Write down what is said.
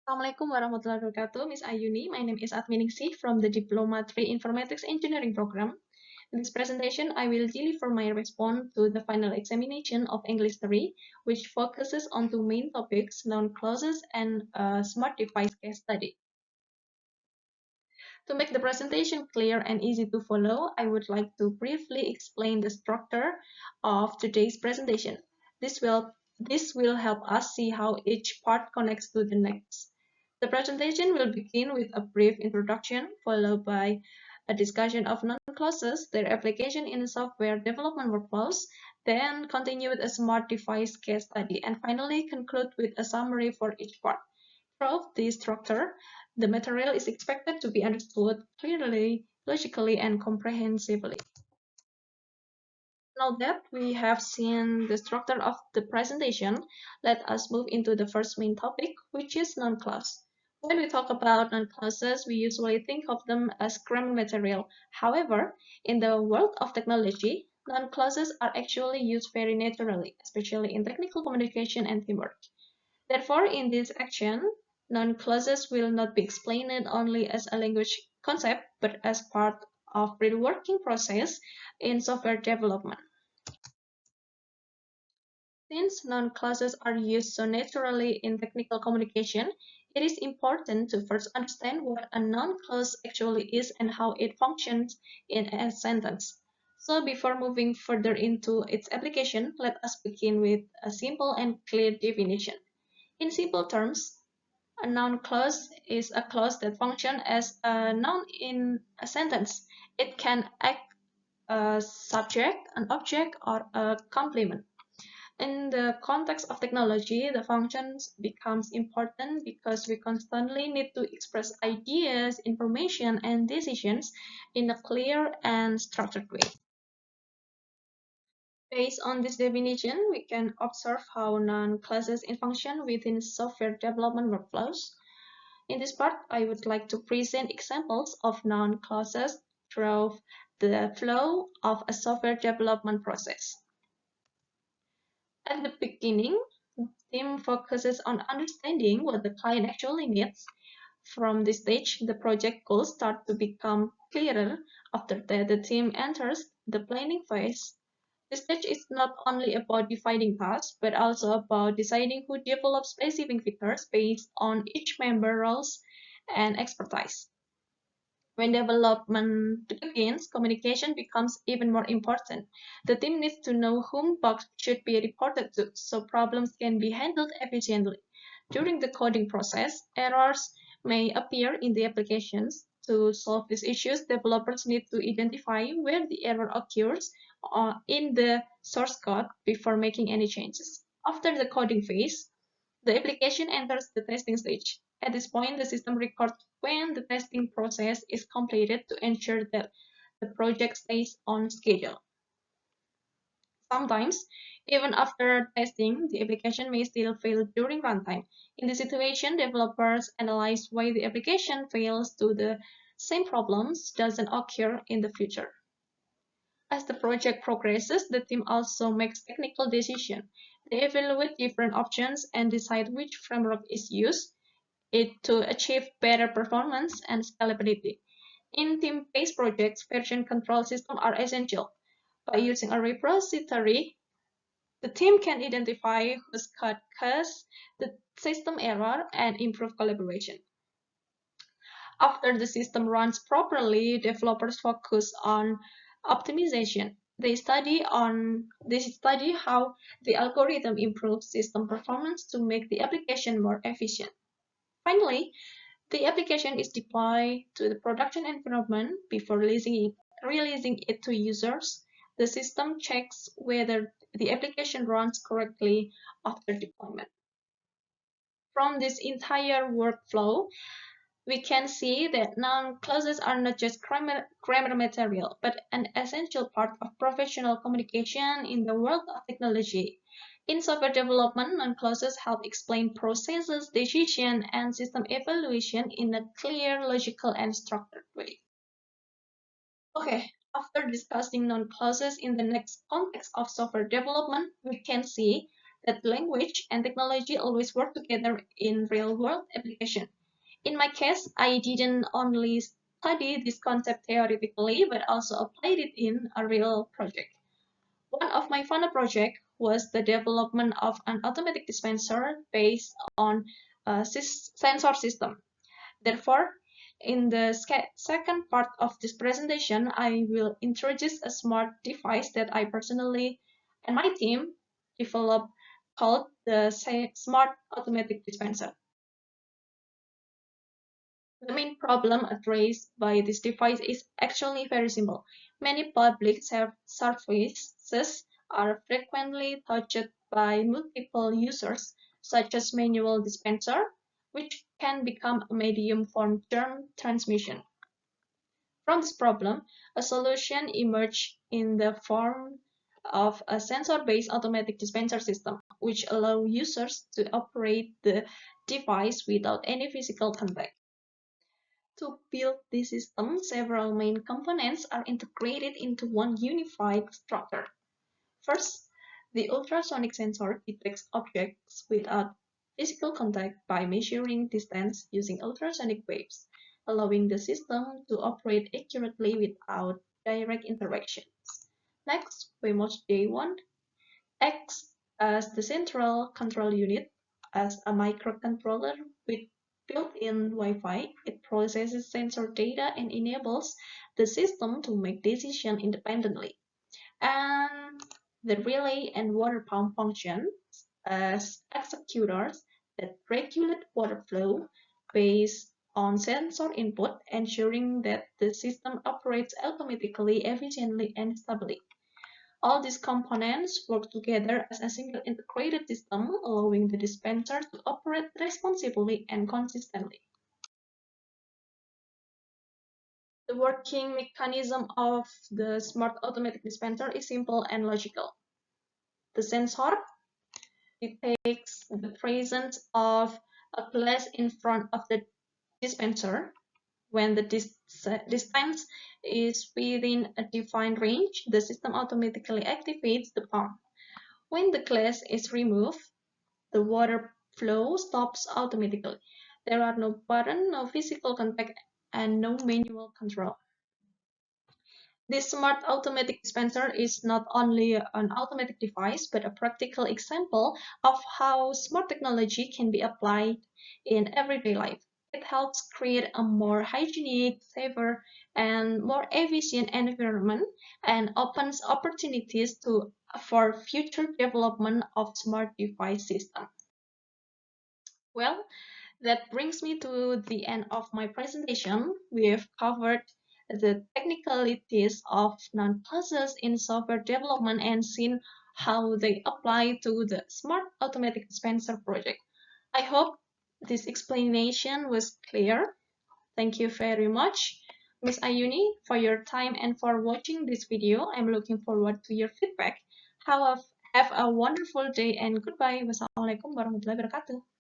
Assalamualaikum warahmatullahi wabarakatuh, Miss Ayuni. My name is Adhminingsih from the Diploma 3 Informatics Engineering program. In this presentation, I will deliver my response to the final examination of English 3, which focuses on two main topics, noun clauses and smart device case study. To make the presentation clear and easy to follow, I would like to briefly explain the structure of today's presentation. This will help us see how each part connects to the next. The presentation will begin with a brief introduction, followed by a discussion of non-clauses, their application in software development workflows, then continue with a smart device case study, and finally conclude with a summary for each part. Throughout this structure, the material is expected to be understood clearly, logically, and comprehensively. Now that we have seen the structure of the presentation, let us move into the first main topic, which is noun-clause. When we talk about noun-clauses, we usually think of them as grammar material. However, in the world of technology, noun-clauses are actually used very naturally, especially in technical communication and teamwork. Therefore, in this action, noun-clauses will not be explained only as a language concept, but as part of real working process in software development. Since noun-clauses are used so naturally in technical communication, it is important to first understand what a noun clause actually is and how it functions in a sentence. So before moving further into its application, let us begin with a simple and clear definition. In simple terms, a noun clause is a clause that functions as a noun in a sentence. It can act a subject, an object, or a complement. In the context of technology, the functions becomes important because we constantly need to express ideas, information, and decisions in a clear and structured way. Based on this definition, we can observe how noun clauses function within software development workflows. In this part, I would like to present examples of noun clauses through the flow of a software development process. At the beginning, the team focuses on understanding what the client actually needs. From this stage, the project goals start to become clearer. After that, the team enters the planning phase. This stage is not only about defining tasks, but also about deciding who develops specific features based on each member's roles and expertise. When development begins, communication becomes even more important. The team needs to know whom bugs should be reported to, so problems can be handled efficiently. During the coding process, errors may appear in the applications. To solve these issues, developers need to identify where the error occurs in the source code before making any changes. After the coding phase, the application enters the testing stage. At this point, the system records when the testing process is completed to ensure that the project stays on schedule. Sometimes, even after testing, the application may still fail during runtime. In this situation, developers analyze why the application fails so the same problems doesn't occur in the future. As the project progresses, the team also makes technical decisions. They evaluate different options and decide which framework is used to achieve better performance and scalability. In team-based projects, version control systems are essential. By using a repository, the team can identify whose code caused the system error and improve collaboration. After the system runs properly, developers focus on optimization. They study how the algorithm improves system performance to make the application more efficient. Finally, the application is deployed to the production environment before releasing it to users. The system checks whether the application runs correctly after deployment. From this entire workflow, we can see that noun clauses are not just grammar material, but an essential part of professional communication in the world of technology. In software development, noun clauses help explain processes, decision, and system evaluation in a clear, logical, and structured way. Okay, after discussing noun clauses in the next context of software development, we can see that language and technology always work together in real-world application. In my case, I didn't only study this concept theoretically, but also applied it in a real project. One of my final projects was the development of an automatic dispenser based on a sensor system. Therefore, in the second part of this presentation, I will introduce a smart device that I personally and my team developed called the Smart Automatic Dispenser. The main problem addressed by this device is actually very simple. Many public surfaces are frequently touched by multiple users, such as manual dispenser, which can become a medium for germ transmission. From this problem, a solution emerged in the form of a sensor-based automatic dispenser system, which allows users to operate the device without any physical contact. To build this system, several main components are integrated into one unified structure. First, the ultrasonic sensor detects objects without physical contact by measuring distance using ultrasonic waves, allowing the system to operate accurately without direct interactions. Next, Wemos J1 acts as the central control unit. As a microcontroller with built-in Wi-Fi, it processes sensor data and enables the system to make decisions independently. And the relay and water pump function as executors that regulate water flow based on sensor input, ensuring that the system operates automatically, efficiently, and stably. All these components work together as a single integrated system, allowing the dispenser to operate responsibly and consistently. The working mechanism of the smart automatic dispenser is simple and logical. The sensor detects the presence of a glass in front of the dispenser. When the distance is within a defined range, the system automatically activates the pump. When the glass is removed, the water flow stops automatically. There are no button, no physical contact, and no manual control. This smart automatic dispenser is not only an automatic device, but a practical example of how smart technology can be applied in everyday life. It helps create a more hygienic, safer, and more efficient environment and opens opportunities for future development of smart device systems. Well, that brings me to the end of my presentation. We have covered the technicalities of non-classes in software development and seen how they apply to the Smart Automatic Dispenser project. I hope this explanation was clear. Thank you very much, Ms. Ayuni, for your time and for watching this video. I'm looking forward to your feedback. Have a wonderful day and goodbye. Wassalamualaikum warahmatullahi wabarakatuh.